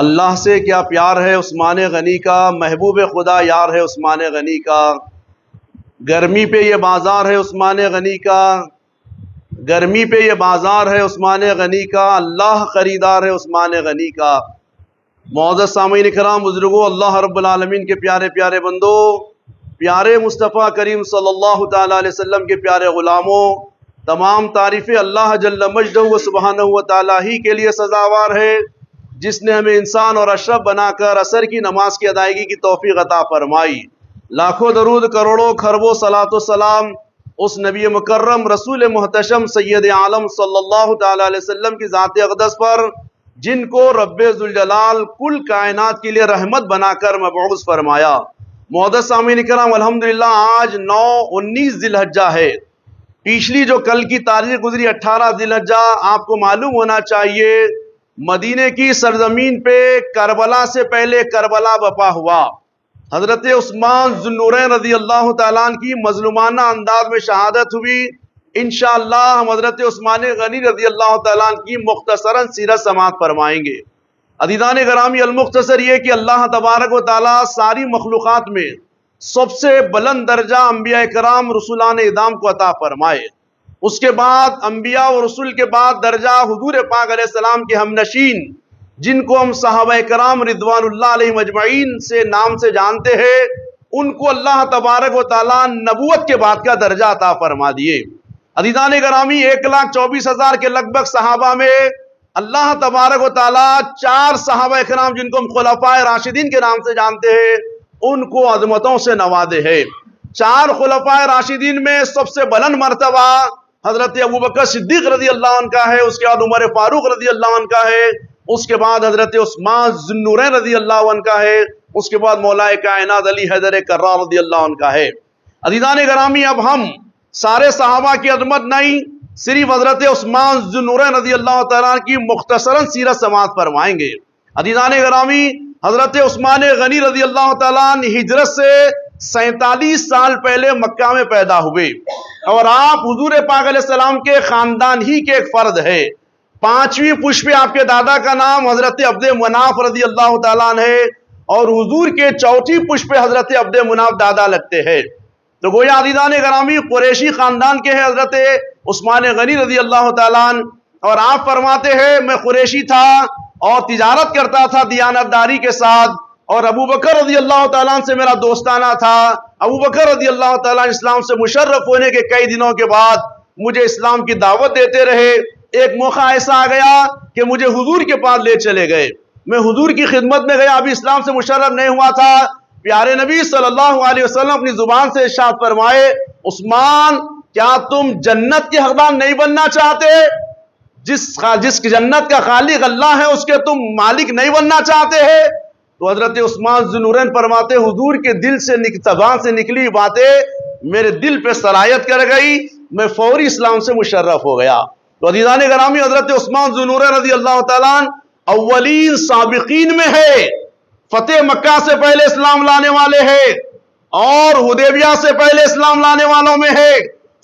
اللہ سے کیا پیار ہے عثمان غنی کا، محبوب خدا یار ہے عثمان غنی کا، گرمی پہ یہ بازار ہے عثمان غنی کا، گرمی پہ یہ بازار ہے عثمان غنی کا، اللہ خریدار ہے عثمان غنی کا۔ معزز سامعین کرام، بزرگوں، اللہ رب العالمین کے پیارے پیارے بندو، پیارے مصطفیٰ کریم صلی اللہ تعالیٰ علیہ وسلم کے پیارے غلاموں، تمام تعریفیں اللہ جل مجدہ و سبحانہ و تعالیٰ ہی کے لیے سزاوار ہے، جس نے ہمیں انسان اور اشرف بنا کر عصر کی نماز کی ادائیگی کی توفیق عطا فرمائی۔ لاکھوں درود، کروڑوں خربوں صلاۃ و سلام اس نبی مکرم رسول محتشم سید عالم صلی اللہ تعالیٰ علیہ وسلم کی ذات اقدس پر، جن کو رب ذوالجلال کل کائنات کے لیے رحمت بنا کر مبعوث فرمایا۔ معزز سامعین کرام، الحمدللہ آج 19 ذی الحجہ ہے۔ پچھلی جو کل کی تاریخ گزری 18 ذی الحجہ، آپ کو معلوم ہونا چاہیے مدینے کی سرزمین پہ کربلا سے پہلے کربلا برپا ہوا۔ حضرت عثمان ذو النورین رضی اللہ تعالیٰ عنہ کی مظلومانہ انداز میں شہادت ہوئی۔ انشاءاللہ ہم حضرت عثمان غنی رضی اللہ تعالیٰ عنہ کی مختصراً سیرت سماعت فرمائیں گے۔ عزیزان گرامی، المختصر یہ کہ اللہ تبارک و تعالیٰ ساری مخلوقات میں سب سے بلند درجہ انبیاء کرام رسولان اعظام کو عطا فرمائے۔ اس کے بعد انبیاء و رسول کے بعد درجہ حضور پاک علیہ السلام کے ہم نشین، جن کو ہم صحابہ کرام رضوان اللہ علیہ مجمعین سے نام سے جانتے ہیں، ان کو اللہ تبارک و تعالیٰ نبوت کے بعد کا درجہ عطا فرما دیے۔ عزیزان گرامی، 1,24,000 کے لگ بھگ صحابہ میں اللہ تبارک و تعالیٰ 4 صحابہ کرام، جن کو ہم خلفائے راشدین کے نام سے جانتے ہیں، ان کو عظمتوں سے نوازے ہیں۔ 4 خلفائے راشدین میں سب سے بلند مرتبہ حضرت ابوبکر صدیق رضی اللہ عنہ کا ہے، اس کے بعد عمر فاروق رضی اللہ عنہ کا ہے، اس کے بعد حضرت عثمان ذو النورین رضی اللہ عنہ کا ہے، اس کے بعد مولا کائنات علی حیدر کرار رضی اللہ عنہ کا ہے۔ عزیزان گرامی، اب ہم سارے صحابہ کی عظمت نہیں، صرف حضرت عثمان ذو النورین رضی اللہ تعالیٰ عنہ کی مختصراً سیرت سماعت فرمائیں گے۔ عزیزان گرامی، حضرت عثمان غنی رضی اللہ تعالیٰ عنہ ہجرت سے 47 سال پہلے مکہ میں پیدا ہوئے، اور آپ حضور پاک علیہ السلام کے خاندان ہی کے ایک فرد ہے۔ 5ویں پشت پہ آپ کے دادا کا نام حضرت عبد مناف رضی اللہ تعالیٰ عنہ ہے، اور حضور کے 4تھی پشت پہ حضرت عبد مناف دادا لگتے ہیں۔ تو گویا عزیزان گرامی قریشی خاندان کے ہیں حضرت عثمان غنی رضی اللہ تعالیٰ عنہ، اور آپ فرماتے ہیں میں قریشی تھا اور تجارت کرتا تھا دیانتداری کے ساتھ، اور ابو بکر رضی اللہ تعالیٰ عنہ سے میرا دوستانہ تھا۔ ابو بکر رضی اللہ تعالیٰ عنہ اسلام سے مشرف ہونے کے کئی دنوں کے بعد مجھے اسلام کی دعوت دیتے رہے۔ ایک موقع ایسا آ گیا کہ مجھے حضور کے پاس لے چلے گئے، میں حضور کی خدمت میں گیا، ابھی اسلام سے مشرف نہیں ہوا تھا۔ پیارے نبی صلی اللہ علیہ وسلم اپنی زبان سے ارشاد فرمائے، عثمان کیا تم جنت کے حقدار نہیں بننا چاہتے؟ جس جنت کا خالق اللہ ہے اس کے تم مالک نہیں بننا چاہتے ہیں؟ تو حضرت عثمان ذو النورین فرماتے، حضور کے دل سے زبان سے نکلی باتیں میرے دل پہ سرایت کر گئی، میں فوری اسلام سے مشرف ہو گیا۔ تو عزیزان گرامی، حضرت عثمان ذو النورین رضی اللہ تعالیٰ عنہ اولین سابقین میں ہے، فتح مکہ سے پہلے اسلام لانے والے ہیں، اور حدیبیہ سے پہلے اسلام لانے والوں میں ہے۔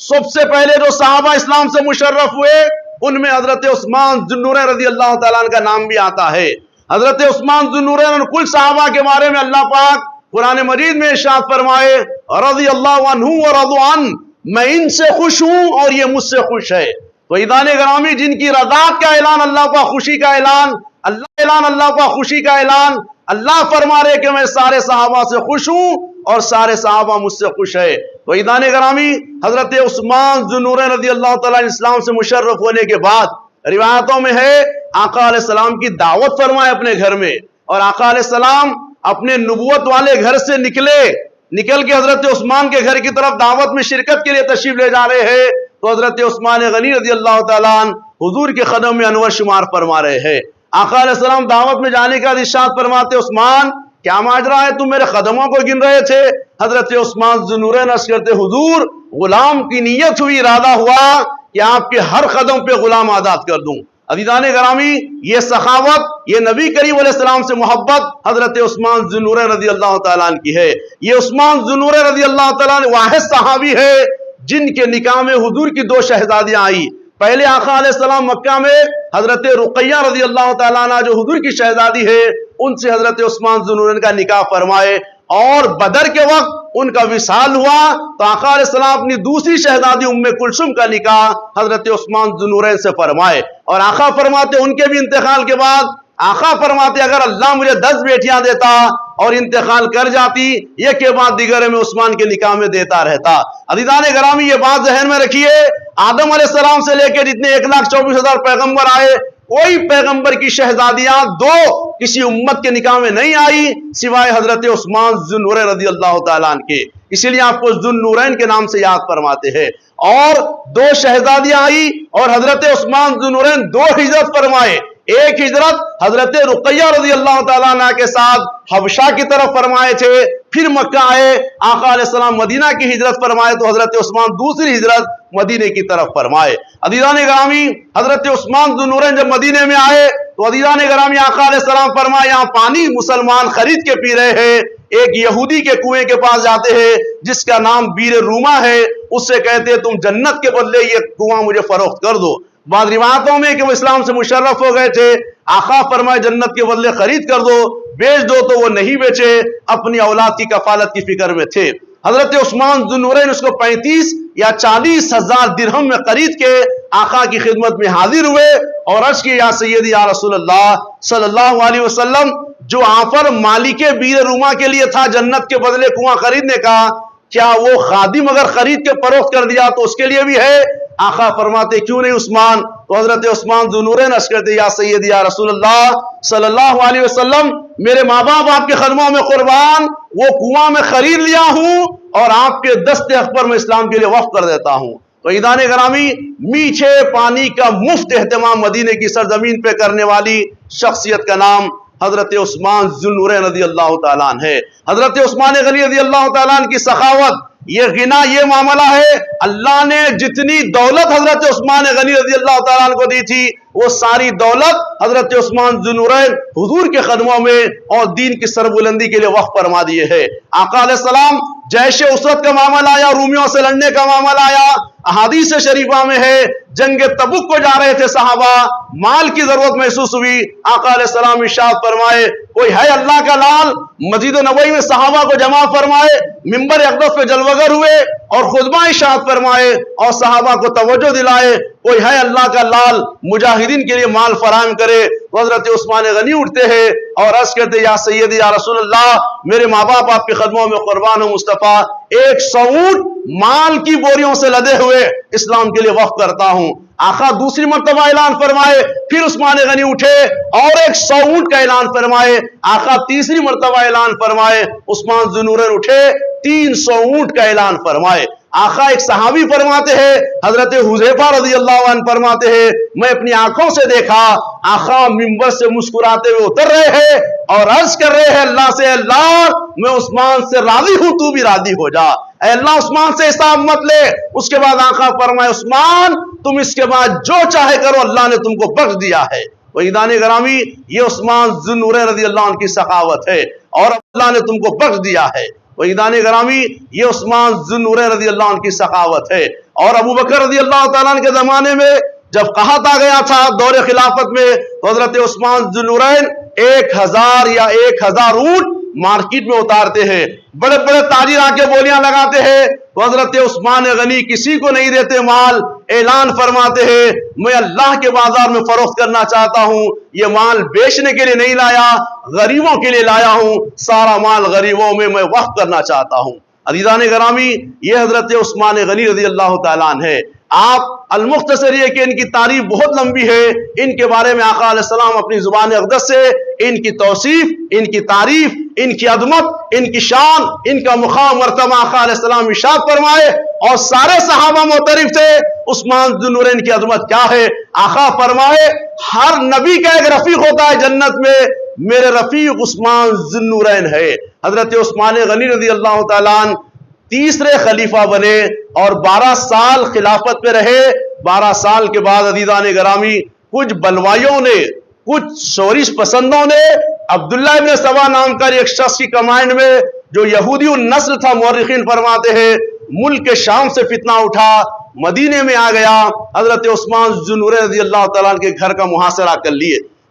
سب سے پہلے جو صحابہ اسلام سے مشرف ہوئے ان میں حضرت عثمان ذو النورین رضی اللہ تعالیٰ عنہ کا نام بھی آتا ہے۔ حضرت عثمان ذو النورین اور کل صحابہ کے بارے میں اللہ پاک قرآن مجید میں ارشاد فرمائے، رضی اللہ عنہ ورضوا عنہ، میں ان سے خوش ہوں اور یہ مجھ سے خوش ہے۔ تو عزیزان گرامی، جن کی رضات کا اعلان، اللہ کا خوشی کا اعلان، اللہ کا خوشی کا اعلان، اللہ فرما رہے کہ میں سارے صحابہ سے خوش ہوں اور سارے صحابہ مجھ سے خوش ہے۔ تو عزیزان گرامی، حضرت عثمان ذو النورین رضی اللہ تعالیٰ عنہ اسلام سے مشرف ہونے کے بعد روایتوں میں ہے آقا علیہ السلام کی دعوت فرمائے اپنے گھر میں، اور آقا علیہ السلام اپنے نبوت والے گھر سے نکل کے حضرت عثمان کے گھر کی طرف دعوت میں شرکت کے لیے تشریف لے جا رہے ہیں، تو حضرت عثمان غنی رضی اللہ تعالیٰ عنہ حضور کے قدم میں انور شمار فرما رہے ہیں۔ آقا علیہ السلام دعوت میں جانے کا ارشاد فرماتے، عثمان کیا ماجرا ہے، تم میرے قدموں کو گن رہے تھے؟ حضرت عثمان ذو النورین عرض کرتے، حضور غلام کی نیت ہوئی، ارادہ ہوا کہ آپ کے ہر قدم پہ غلام آزاد کر دوں۔ عزیزان گرامی، یہ سخاوت، یہ نبی کریم علیہ السلام سے محبت حضرت عثمان ذو النورین رضی اللہ تعالیٰ عنہ کی ہے۔ یہ عثمان ذو النورین رضی اللہ تعالیٰ عنہ واحد صحابی ہے جن کے نکاح میں حضور کی 2 شہزادیاں آئی۔ پہلے آقا علیہ السلام مکہ میں حضرت رقیہ رضی اللہ تعالیٰ عنہ جو حضور کی شہزادی ہے ان سے حضرت عثمان ذو النورین کا نکاح فرمائے، اور بدر کے وقت ان کا وصال ہوا تو آقا علیہ السلام اپنی دوسری شہزادی ام کلثوم کا نکاح حضرت عثمان ذو النورین سے فرمائے، اور آقا فرماتے ان کے بھی انتقال کے بعد آقا فرماتے اگر اللہ مجھے 10 بیٹیاں دیتا اور انتقال کر جاتی ایک کے بعد دیگر میں عثمان کے نکاح میں دیتا رہتا۔ عزیزان گرامی یہ بات ذہن میں رکھیے، آدم علیہ السلام سے لے کے جتنے 1,24,000 پیغمبر آئے کوئی پیغمبر کی شہزادیاں 2 کسی امت کے نکاح میں نہیں آئی سوائے حضرت عثمان ذو النورین رضی اللہ تعالیٰ عنہ کے، اسی لیے آپ کو ذو النورین کے نام سے یاد فرماتے ہیں۔ اور 2 شہزادیاں آئی اور حضرت عثمان ذو النورین 2 ہجرت فرمائے، ایک ہجرت حضرت رقیہ رضی اللہ تعالیٰ عنہ کے ساتھ حبشہ کی طرف فرمائے تھے، پھر مکہ آئے، آقا علیہ السلام مدینہ کی ہجرت فرمائے تو حضرت عثمان دوسری ہجرت مدینے کی طرف فرمائے۔ عزیزان گرامی حضرت عثمان ذو النورین جب مدینے میں آئے تو عزیزان گرامی آقا علیہ السلام فرمائے یہاں پانی مسلمان خرید کے پی رہے ہیں، ایک یہودی کے کنویں کے پاس جاتے ہیں جس کا نام بیر روما ہے، اس سے کہتے ہیں تم جنت کے بدلے یہ کنواں مجھے فروخت کر دو۔ بعض روایتوں میں کہ وہ اسلام سے مشرف ہو گئے تھے، آقا فرمائے جنت کے بدلے خرید کر دو، بیچ دو، تو وہ نہیں بیچے، اپنی اولاد کی کفالت کی فکر میں تھے۔ حضرت عثمان ذو النورین اس کو 35 یا 40 ہزار درہم میں خرید کے آقا کی خدمت میں حاضر ہوئے اور عرض کی یا سیدی یا رسول اللہ صلی اللہ علیہ وسلم، جو آفر مالک بیر روما کے لیے تھا جنت کے بدلے کنواں خریدنے کا، کیا وہ خادم اگر خرید کے فروخت کر دیا تو اس کے لیے بھی ہے؟ آقا فرماتے کیوں نہیں عثمان؟ تو حضرت عثمان ذو النورین عرض کرتے یا سیدی یا رسول اللہ صلی اللہ علیہ وسلم، میرے ماں باپ آپ کے قدموں میں قربان، وہ کنواں میں خرید لیا ہوں اور آپ کے دست اکبر میں اسلام کے لیے وقف کر دیتا ہوں۔ تو عزیزان گرامی میٹھے پانی کا مفت اہتمام مدینے کی سرزمین پہ کرنے والی شخصیت کا نام حضرت عثمان ذو النورین رضی اللہ تعالیٰ عنہ ہے۔ حضرت عثمان غنی رضی اللہ تعالیٰ عنہ کی سخاوت، یہ غنا، یہ معاملہ ہے، اللہ نے جتنی دولت حضرت عثمان غنی رضی اللہ تعالیٰ عنہ کو دی تھی وہ ساری دولت حضرت عثمان ذو النورین حضور کے قدموں میں اور دین کی سربلندی کے لیے وقف فرما دیے ہے۔ آقا علیہ السلام جیش اسرت کا معاملہ آیا، رومیوں سے لڑنے کا معاملہ آیا، احادیث شریفہ میں ہے جنگ تبوک کو جا رہے تھے صحابہ، مال کی ضرورت محسوس ہوئی، آقا علیہ السلام ارشاد فرمائے کوئی ہے اللہ کا لال؟ مسجد نبوی میں صحابہ کو جمع فرمائے، منبر اقدس پہ جلوگر ہوئے اور خطبہ ارشاد فرمائے اور صحابہ کو توجہ دلائے کوئی ہے اللہ کا لال مجاہدین کے لیے مال فراہم کرے۔ حضرت عثمان غنی اٹھتے ہیں اور عرض کرتے یا سیدی یا رسول اللہ، میرے ماں باپ آپ کے قدموں میں قربان ہوں، مصطفیٰ 100 اونٹ مال کی بوریوں سے لدے ہوئے اسلام کے لیے وقف کرتا ہوں۔ آقا دوسری مرتبہ اعلان فرمائے، پھر عثمان غنی اٹھے اور 100 اونٹ کا اعلان فرمائے۔ آقا تیسری مرتبہ اعلان فرمائے، عثمان ذو النورین اٹھے 300 اونٹ کا اعلان فرمائے۔ آقا ایک صحابی فرماتے ہیں، حضرت حذیفہ رضی اللہ عنہ فرماتے ہیں میں اپنی آنکھوں سے دیکھا آقا منبر سے مسکراتے ہوئے اتر رہے ہیں اور عرض کر رہے ہیں اللہ سے، اللہ میں عثمان سے راضی ہوں، تو بھی راضی ہو جا، اے اللہ عثمان سے حساب مت لے۔ اس کے بعد آقا فرمائے عثمان تم اس کے بعد جو چاہے کرو، اللہ نے تم کو بخش دیا ہے۔ عزیزان گرامی یہ عثمان ذو النورین رضی اللہ عنہ کی سخاوت ہے اور اللہ نے تم کو بخش دیا ہے۔ عزیزان گرامی یہ عثمان ذو النورین رضی اللہ عنہ کی سخاوت ہے۔ اور ابو بکر رضی اللہ تعالیٰ عنہ کے زمانے میں جب قحط آ گیا تھا دور خلافت میں تو حضرت عثمان ذو النورین 1000 یا 1000 اونٹ مارکیٹ میں اتارتے ہیں، بڑے بڑے تاجر آ کے بولیاں لگاتے ہیں تو حضرت عثمان غنی کسی کو نہیں دیتے مال، اعلان فرماتے ہیں میں اللہ کے بازار میں فروخت کرنا چاہتا ہوں، یہ مال بیچنے کے لیے نہیں لایا، غریبوں کے لیے لایا ہوں، سارا مال غریبوں میں وقف کرنا چاہتا ہوں۔ عزیزان گرامی یہ حضرت عثمان غنی رضی اللہ تعالیٰ عنہ ہے۔ آپ المختصر یہ کہ ان کی تعریف بہت لمبی ہے، ان کے بارے میں آقا علیہ السلام اپنی زبان اقدس سے ان کی توصیف، ان کی تعریف، ان کی عظمت، ان کی شان، ان کا مقام مرتبہ آقا علیہ السلام ارشاد فرمائے اور سارے صحابہ معترف تھے عثمان ذو النورین کی عظمت کیا ہے۔ آقا فرمائے ہر نبی کا ایک رفیق ہوتا ہے جنت میں، میرے رفیق عثمان ذو النورین ہے۔ حضرت عثمان غنی رضی اللہ تعالیٰ عنہ تیسرے خلیفہ بنے اور 12 سال خلافت پہ رہے۔ 12 سال کے بعد عزیزان گرامی کچھ بلوائیوں نے، کچھ شورش پسندوں نے عبداللہ ابن سبا نام کا ایک شخص کی کمانڈ میں جو یہودی النسل تھا، مورخین فرماتے ہیں ملک شام سے فتنہ اٹھا، مدینے میں آ گیا، حضرت عثمان ذو النورین رضی اللہ تعالیٰ عنہ کے گھر کا محاصرہ کر لیے۔